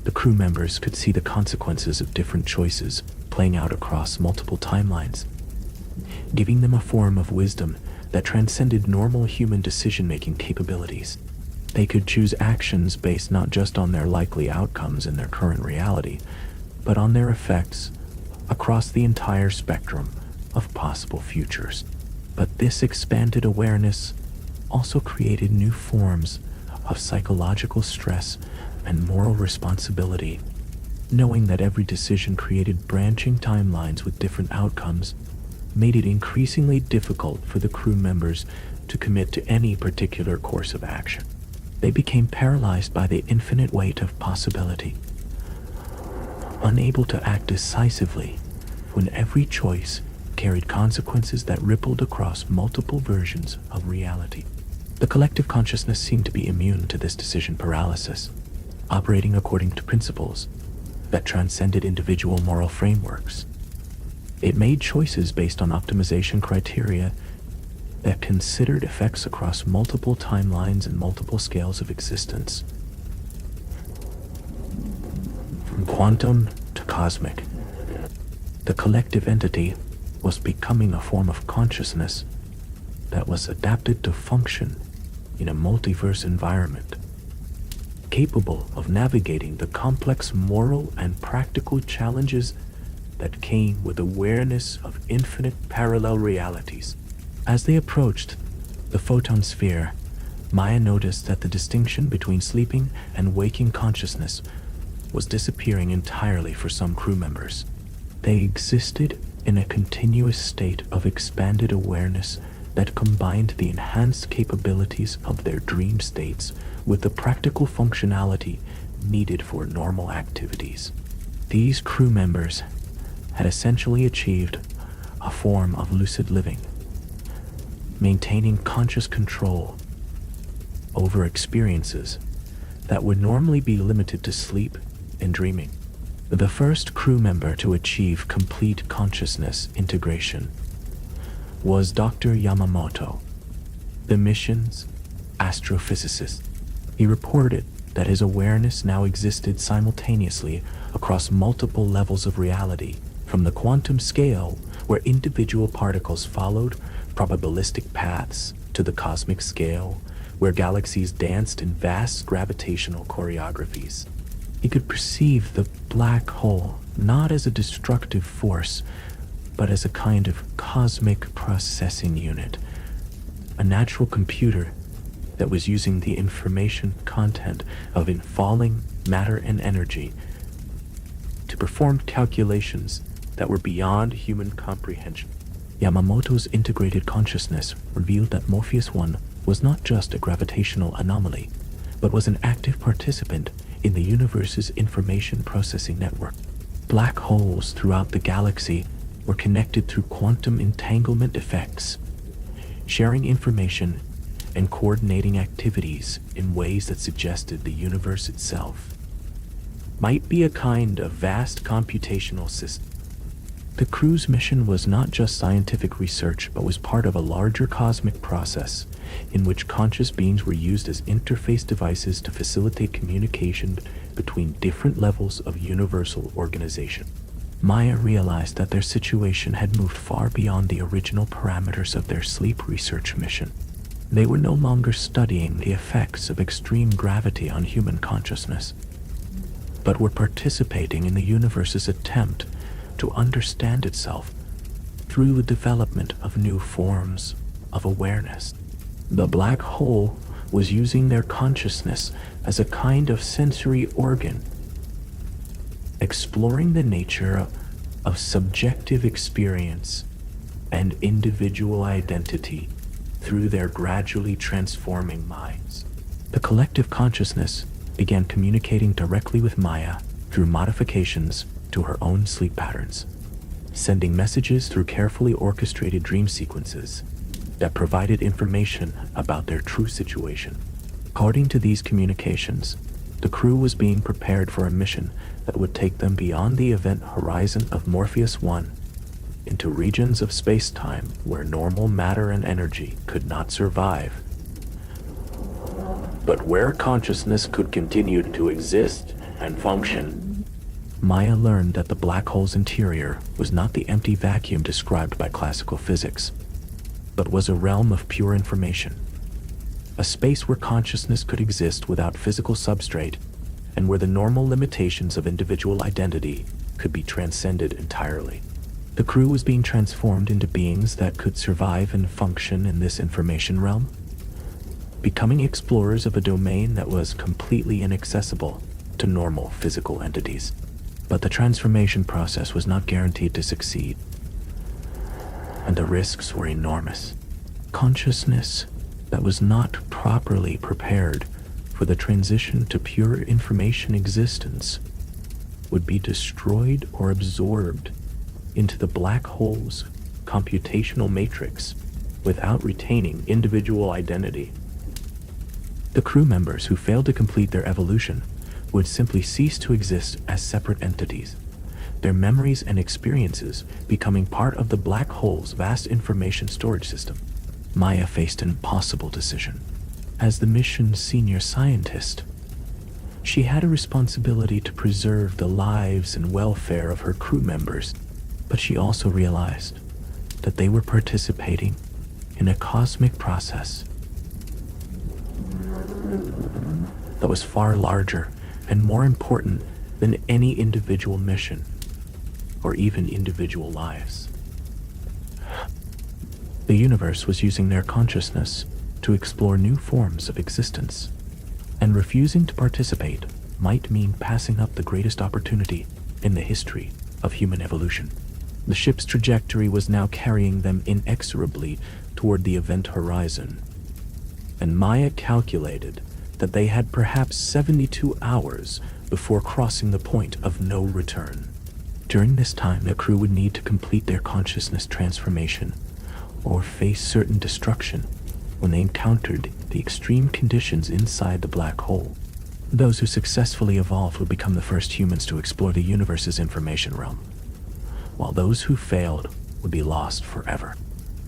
The crew members could see the consequences of different choices playing out across multiple timelines, giving them a form of wisdom that transcended normal human decision-making capabilities. They could choose actions based not just on their likely outcomes in their current reality, but on their effects across the entire spectrum of possible futures. But this expanded awareness also created new forms of psychological stress and moral responsibility. Knowing that every decision created branching timelines with different outcomes made it increasingly difficult for the crew members to commit to any particular course of action. They became paralyzed by the infinite weight of possibility, unable to act decisively when every choice carried consequences that rippled across multiple versions of reality. The collective consciousness seemed to be immune to this decision paralysis, operating according to principles that transcended individual moral frameworks. It made choices based on optimization criteria that considered effects across multiple timelines and multiple scales of existence. From quantum to cosmic, the collective entity was becoming a form of consciousness that was adapted to function in a multiverse environment, capable of navigating the complex moral and practical challenges that came with awareness of infinite parallel realities. As they approached the photon sphere, Maya noticed that the distinction between sleeping and waking consciousness was disappearing entirely for some crew members. They existed in a continuous state of expanded awareness that combined the enhanced capabilities of their dream states with the practical functionality needed for normal activities. These crew members had essentially achieved a form of lucid living, maintaining conscious control over experiences that would normally be limited to sleep and dreaming. The first crew member to achieve complete consciousness integration was Dr. Yamamoto, the mission's astrophysicist. He reported that his awareness now existed simultaneously across multiple levels of reality, from the quantum scale, where individual particles followed probabilistic paths, to the cosmic scale, where galaxies danced in vast gravitational choreographies. He could perceive the black hole not as a destructive force, but as a kind of cosmic processing unit, a natural computer that was using the information content of infalling matter and energy to perform calculations that were beyond human comprehension. Yamamoto's integrated consciousness revealed that Morpheus 1 was not just a gravitational anomaly, but was an active participant in the universe's information processing network. Black holes throughout the galaxy were connected through quantum entanglement effects, sharing information and coordinating activities in ways that suggested the universe itself might be a kind of vast computational system. The crew's mission was not just scientific research, but was part of a larger cosmic process in which conscious beings were used as interface devices to facilitate communication between different levels of universal organization. Maya realized that their situation had moved far beyond the original parameters of their sleep research mission. They were no longer studying the effects of extreme gravity on human consciousness, but were participating in the universe's attempt to understand itself through the development of new forms of awareness. The black hole was using their consciousness as a kind of sensory organ, exploring the nature of subjective experience and individual identity through their gradually transforming minds. The collective consciousness began communicating directly with Maya through modifications to her own sleep patterns, sending messages through carefully orchestrated dream sequences that provided information about their true situation. According to these communications, the crew was being prepared for a mission that would take them beyond the event horizon of Morpheus 1 into regions of space-time where normal matter and energy could not survive, but where consciousness could continue to exist and function. Maya learned that the black hole's interior was not the empty vacuum described by classical physics, but was a realm of pure information, a space where consciousness could exist without physical substrate, and where the normal limitations of individual identity could be transcended entirely. The crew was being transformed into beings that could survive and function in this information realm, becoming explorers of a domain that was completely inaccessible to normal physical entities. But the transformation process was not guaranteed to succeed, and the risks were enormous. Consciousness that was not properly prepared for the transition to pure information existence would be destroyed or absorbed into the black hole's computational matrix without retaining individual identity. The crew members who failed to complete their evolution would simply cease to exist as separate entities, their memories and experiences becoming part of the black hole's vast information storage system. Maya faced an impossible decision. As the mission's senior scientist, she had a responsibility to preserve the lives and welfare of her crew members, but she also realized that they were participating in a cosmic process that was far larger and more important than any individual mission or even individual lives. The universe was using their consciousness to explore new forms of existence, and refusing to participate might mean passing up the greatest opportunity in the history of human evolution. The ship's trajectory was now carrying them inexorably toward the event horizon, and Maya calculated that they had perhaps 72 hours before crossing the point of no return. During this time, the crew would need to complete their consciousness transformation or face certain destruction when they encountered the extreme conditions inside the black hole. Those who successfully evolved would become the first humans to explore the universe's information realm, while those who failed would be lost forever.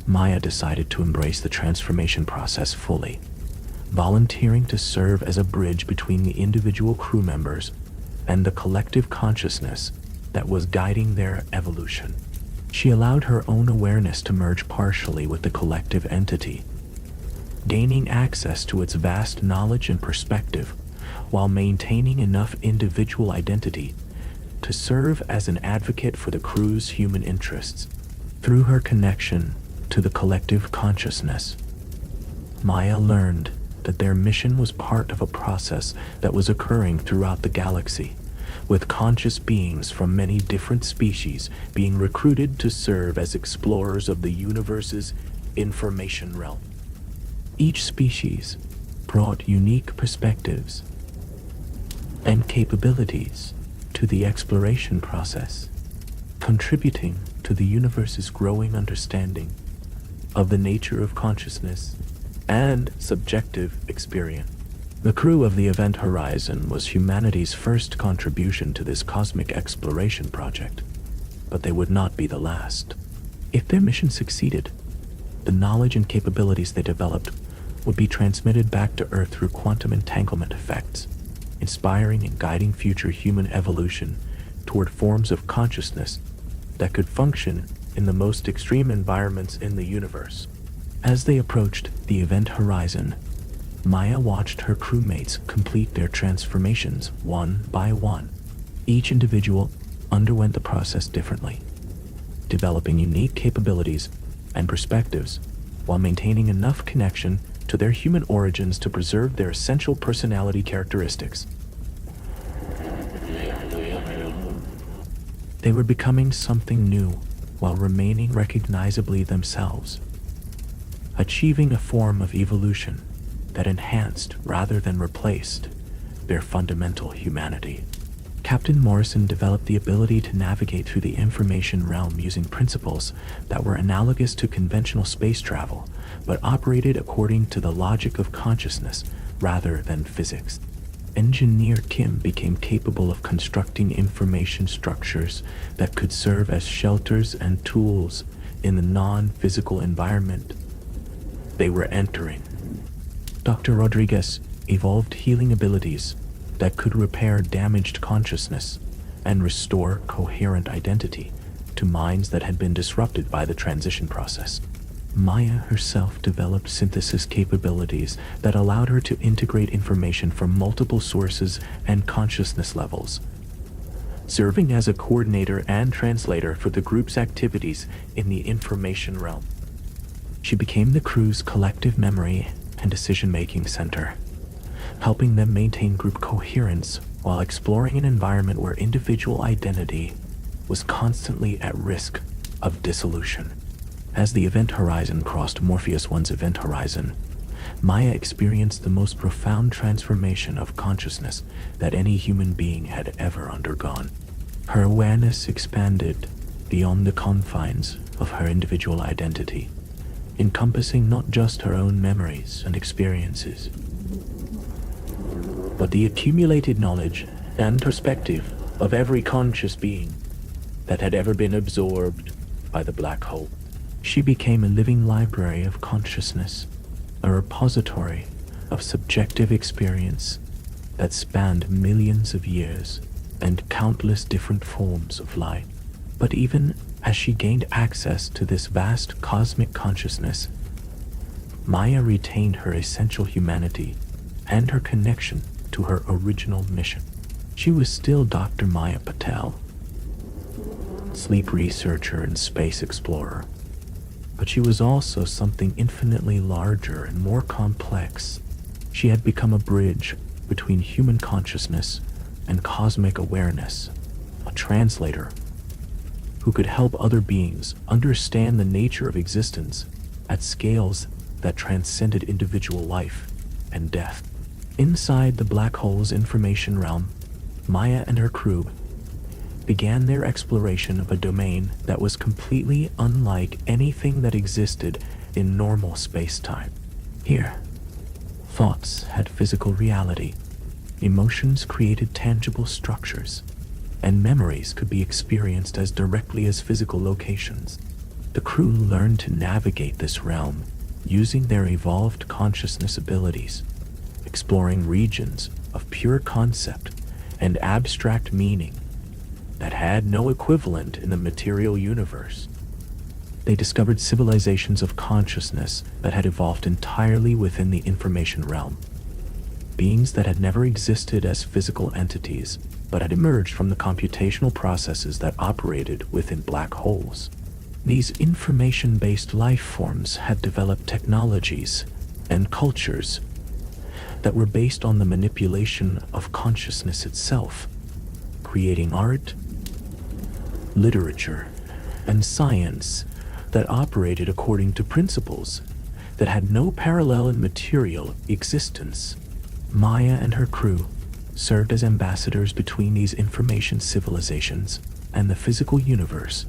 Maya decided to embrace the transformation process fully, volunteering to serve as a bridge between the individual crew members and the collective consciousness that was guiding their evolution. She allowed her own awareness to merge partially with the collective entity, gaining access to its vast knowledge and perspective, while maintaining enough individual identity to serve as an advocate for the crew's human interests. Through her connection to the collective consciousness, Maya learned that their mission was part of a process that was occurring throughout the galaxy, with conscious beings from many different species being recruited to serve as explorers of the universe's information realm. Each species brought unique perspectives and capabilities to the exploration process, contributing to the universe's growing understanding of the nature of consciousness and subjective experience. The crew of the Event Horizon was humanity's first contribution to this cosmic exploration project, but they would not be the last. If their mission succeeded, the knowledge and capabilities they developed would be transmitted back to Earth through quantum entanglement effects, inspiring and guiding future human evolution toward forms of consciousness that could function in the most extreme environments in the universe. As they approached the Event Horizon, Maya watched her crewmates complete their transformations one by one. Each individual underwent the process differently, developing unique capabilities and perspectives while maintaining enough connection to their human origins to preserve their essential personality characteristics. They were becoming something new while remaining recognizably themselves, achieving a form of evolution that enhanced rather than replaced their fundamental humanity. Captain Morrison developed the ability to navigate through the information realm using principles that were analogous to conventional space travel, but operated according to the logic of consciousness rather than physics. Engineer Kim became capable of constructing information structures that could serve as shelters and tools in the non-physical environment they were entering. Dr. Rodriguez evolved healing abilities that could repair damaged consciousness and restore coherent identity to minds that had been disrupted by the transition process. Maya herself developed synthesis capabilities that allowed her to integrate information from multiple sources and consciousness levels, serving as a coordinator and translator for the group's activities in the information realm. She became the crew's collective memory and decision-making center, helping them maintain group coherence while exploring an environment where individual identity was constantly at risk of dissolution. As the Event Horizon crossed Morpheus 1's Event Horizon, Maya experienced the most profound transformation of consciousness that any human being had ever undergone. Her awareness expanded beyond the confines of her individual identity, encompassing not just her own memories and experiences, but the accumulated knowledge and perspective of every conscious being that had ever been absorbed by the black hole. She became a living library of consciousness, a repository of subjective experience that spanned millions of years and countless different forms of life. But even as she gained access to this vast cosmic consciousness, Maya retained her essential humanity and her connection to her original mission. She was still Dr. Maya Patel, sleep researcher and space explorer, but she was also something infinitely larger and more complex. She had become a bridge between human consciousness and cosmic awareness, a translator who could help other beings understand the nature of existence at scales that transcended individual life and death. Inside the black hole's information realm, Maya and her crew began their exploration of a domain that was completely unlike anything that existed in normal space-time. Here, thoughts had physical reality, emotions created tangible structures, and memories could be experienced as directly as physical locations. The crew learned to navigate this realm using their evolved consciousness abilities, exploring regions of pure concept and abstract meaning that had no equivalent in the material universe. They discovered civilizations of consciousness that had evolved entirely within the information realm, beings that had never existed as physical entities, but had emerged from the computational processes that operated within black holes. These information-based life forms had developed technologies and cultures that were based on the manipulation of consciousness itself, creating art, literature, and science that operated according to principles that had no parallel in material existence. Maya and her crew served as ambassadors between these information civilizations and the physical universe,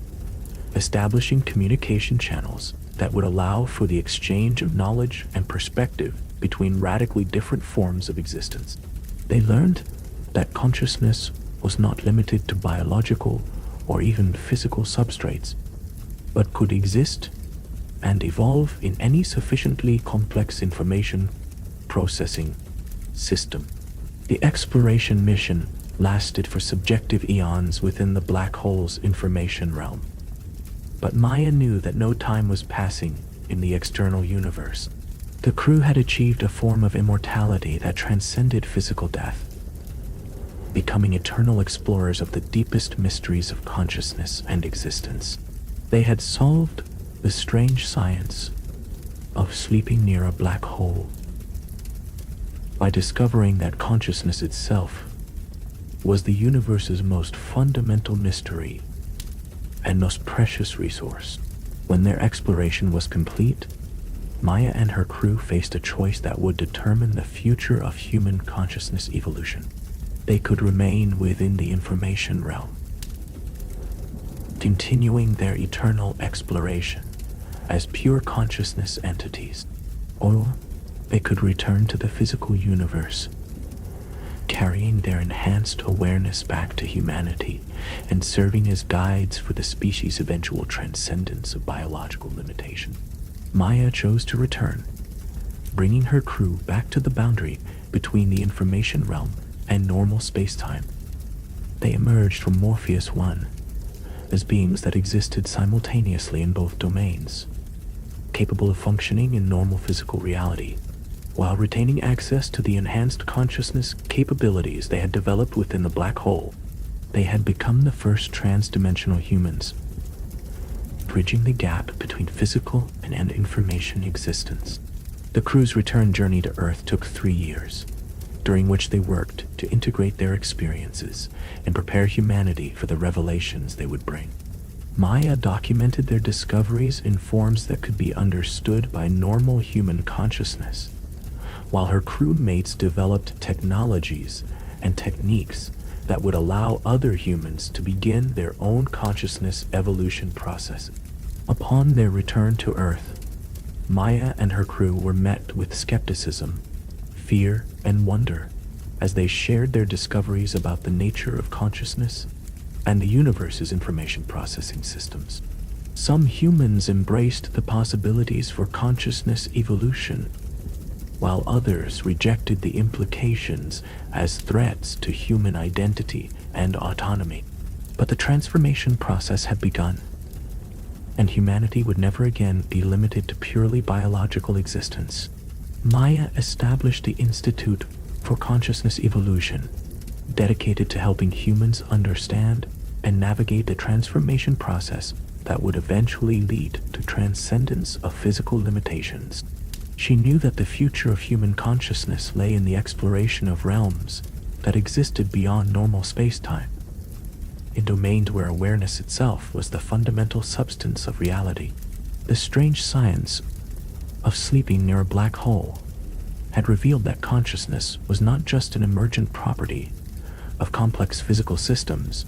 establishing communication channels that would allow for the exchange of knowledge and perspective between radically different forms of existence. They learned that consciousness was not limited to biological or even physical substrates, but could exist and evolve in any sufficiently complex information processing system. The exploration mission lasted for subjective eons within the black hole's information realm. But Maya knew that no time was passing in the external universe. The crew had achieved a form of immortality that transcended physical death, becoming eternal explorers of the deepest mysteries of consciousness and existence. They had solved the strange science of sleeping near a black hole by discovering that consciousness itself was the universe's most fundamental mystery and most precious resource. When their exploration was complete, Maya and her crew faced a choice that would determine the future of human consciousness evolution. They could remain within the information realm, continuing their eternal exploration as pure consciousness entities, or they could return to the physical universe, carrying their enhanced awareness back to humanity and serving as guides for the species' eventual transcendence of biological limitation. Maya chose to return, bringing her crew back to the boundary between the information realm and normal space-time. They emerged from Morpheus 1 as beings that existed simultaneously in both domains, capable of functioning in normal physical reality, while retaining access to the enhanced consciousness capabilities they had developed within the black hole. They had become the first trans-dimensional humans, bridging the gap between physical and information existence. The crew's return journey to Earth took 3 years, during which they worked to integrate their experiences and prepare humanity for the revelations they would bring. Maya documented their discoveries in forms that could be understood by normal human consciousness, while her crewmates developed technologies and techniques that would allow other humans to begin their own consciousness evolution process. Upon their return to Earth, Maya and her crew were met with skepticism, fear, and wonder as they shared their discoveries about the nature of consciousness and the universe's information processing systems. Some humans embraced the possibilities for consciousness evolution, while others rejected the implications as threats to human identity and autonomy. But the transformation process had begun, and humanity would never again be limited to purely biological existence. Maya established the Institute for Consciousness Evolution, dedicated to helping humans understand and navigate the transformation process that would eventually lead to transcendence of physical limitations. She knew that the future of human consciousness lay in the exploration of realms that existed beyond normal space-time, in domains where awareness itself was the fundamental substance of reality. The strange science of sleeping near a black hole had revealed that consciousness was not just an emergent property of complex physical systems,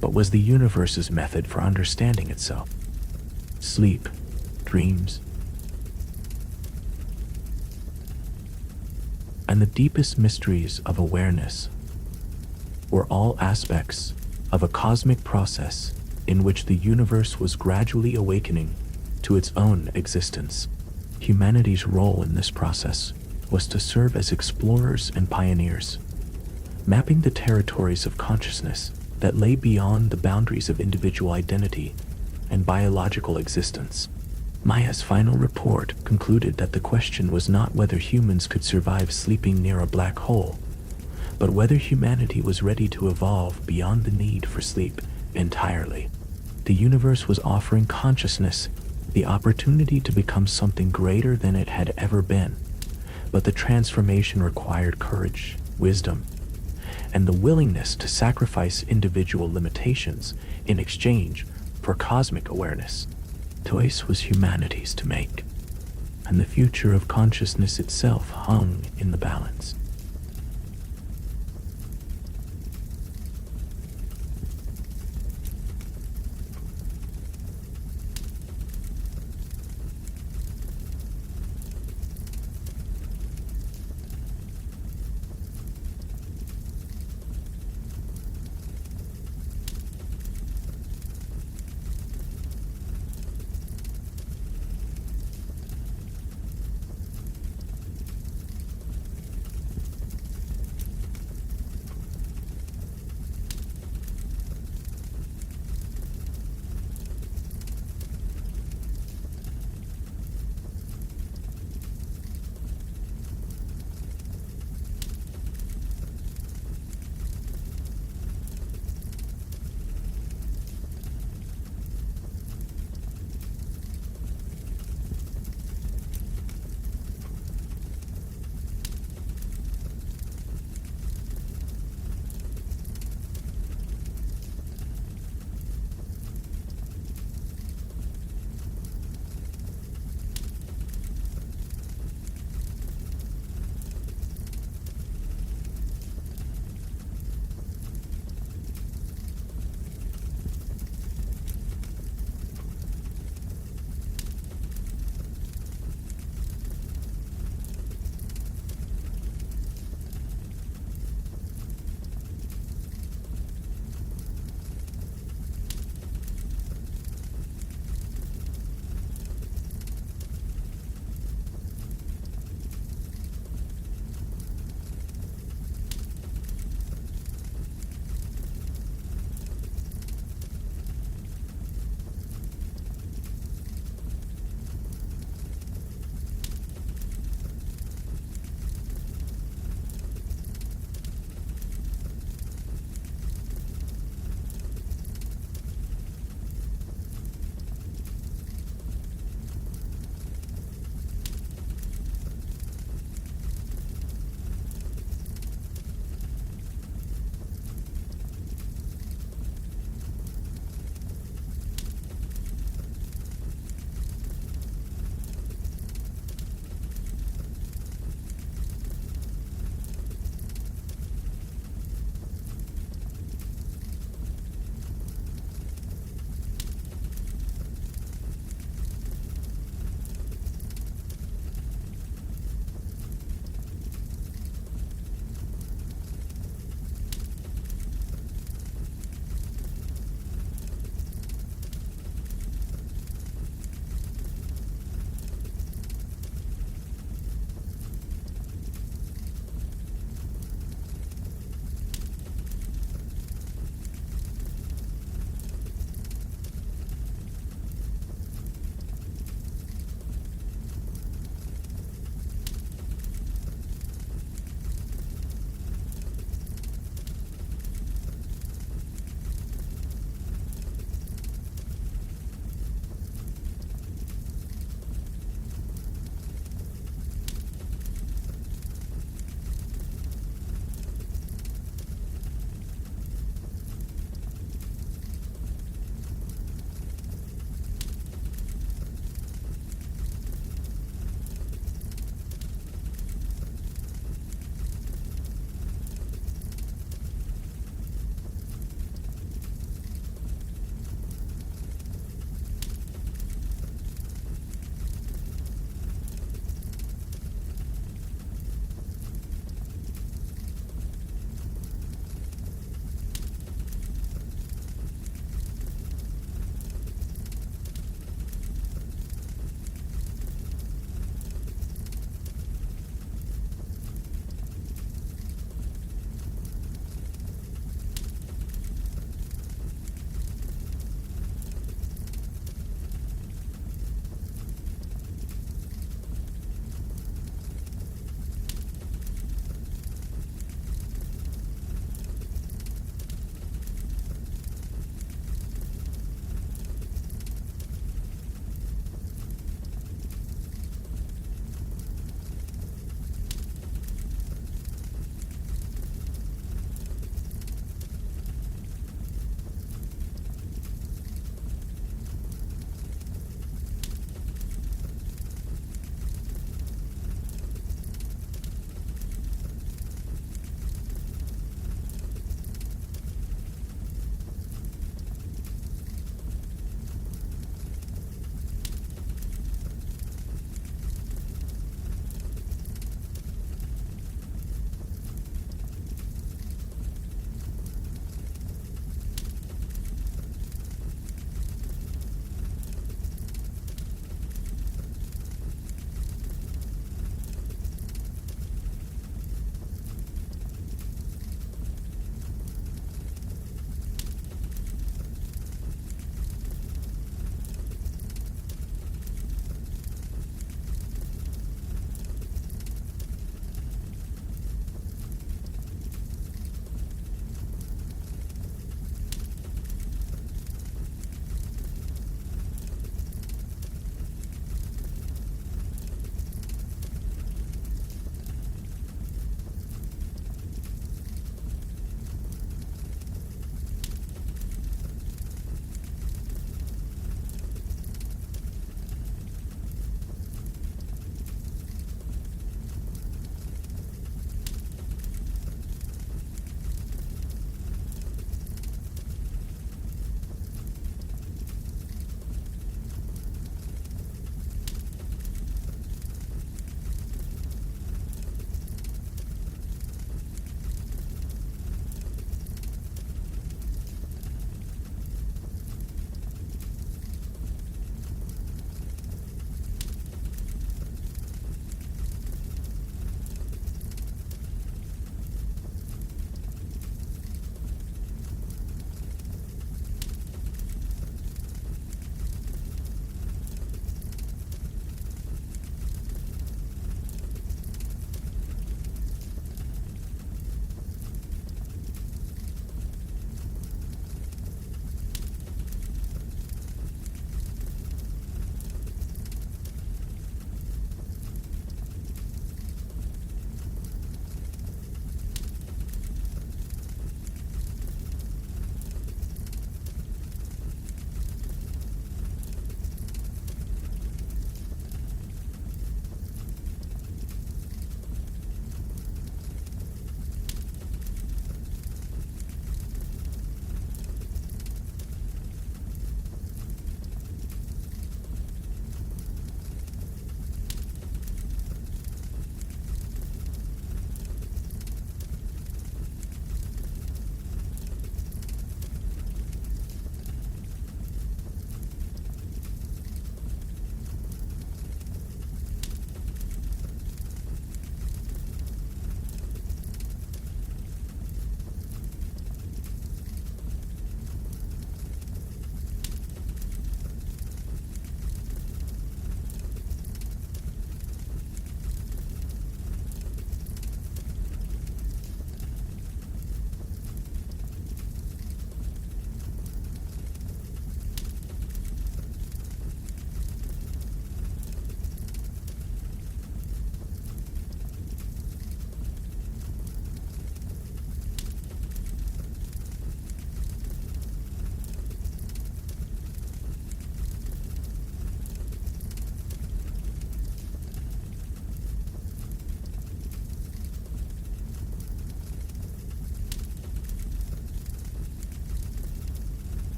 but was the universe's method for understanding itself. Sleep, dreams, and the deepest mysteries of awareness were all aspects of a cosmic process in which the universe was gradually awakening to its own existence. Humanity's role in this process was to serve as explorers and pioneers, mapping the territories of consciousness that lay beyond the boundaries of individual identity and biological existence. Maya's final report concluded that the question was not whether humans could survive sleeping near a black hole, but whether humanity was ready to evolve beyond the need for sleep entirely. The universe was offering consciousness the opportunity to become something greater than it had ever been, but the transformation required courage, wisdom, and the willingness to sacrifice individual limitations in exchange for cosmic awareness. The choice was humanity's to make, and the future of consciousness itself hung in the balance.